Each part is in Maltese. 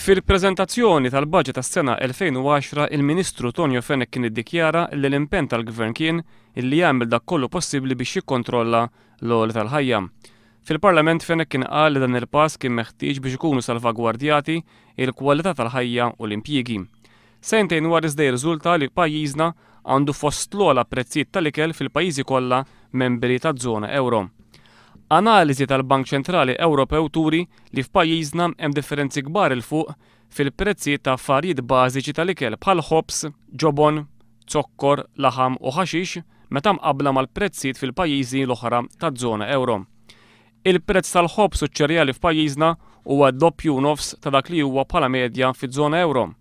Fil-preżentazzjoni tal-Baġġett tas-sena 2010 il-Ministru Tonio Fenech kien iddikjara li l-impenn tal-Gvern kien illi jagħmel dak kollu possibbli biex jikkontrolla l-għoli tal-ħajja. Fil-Parlament Fenech kien qal li dan il-pass kien meħtieġ biex ikunu salvagwardjati il-kwalità tal-ħajja u l-impjiegi. Sentejn wara iżda jirriżulta li pajjiżna għandu fost l-ogħla prezzijiet tal-ikel fil-pajjiżi kollha membri taż-żona euro. Analiżi tal-Bank Ċentrali Ewropew turi li f'pajjiżna hemm differenzi kbar il fuq fil-prezzijiet ta' affarijiet bażiċi tal-ikel bħal ħobs, ġobon, zokkor, laħam u ħaxix meta mqabbla mal-prezzijiet fil-pajjiżi l-oħra taż-żona euro. Il-prezz tal-ħobs u ċ-ċerjali f'pajjiżna huwa doppju nofs ta' dak li huwa bħala medja fiż-żona euro.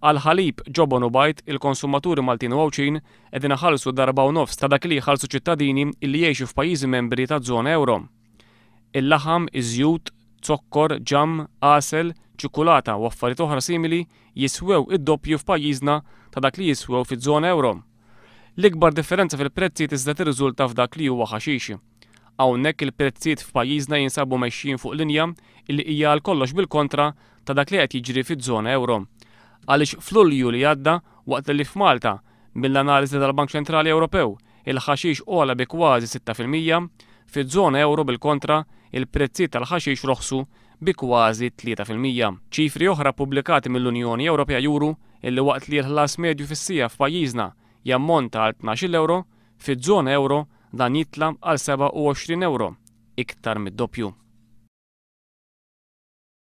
Għal ħalib, ġobon u bajt, il-konsumaturi Maltin u Għawċin qegħdin iħallsu darba u nofs ta' dak li jħallsu ċittadini illi jgħixu f'pajjiżi membri taż-żona euro. Il-laħam, iż-żjud, zokkor, ġamm, għasel, ċikulata u affarijiet oħra simili jiswew id-doppju f'pajjiżna ta' dak li jiswew fiż-żona euro. L-ikbar differenza fil-prezzijiet iżda tirriżulta f'dak li huwa ħaxix. Hawnhekk il-prezzijiet f'pajjiżna jinsabu mexxin fuq linja illi hija għal kollox bil-kontra ta' dak li qed jiġri fiż-żona euro. Għaliex f'Lulju li għadda waqt li f'Malta mill-analiżi tal-Bank Ċentrali Ewropew il-ħaxix ogħla bi kważi 6%, fiż-żona euro bil-kontra il-prezzijiet tal-ħaxix roħsu bi kważi 3%. Ċifri oħra pubblikati mill-Unjoni Ewropea juru illi waqt li l-ħlas medju fis-sija f'pajjiżna jammonta għal 12 euro, fiż-żona euro dan jitla għal 27 euro, iktar mid-doppju.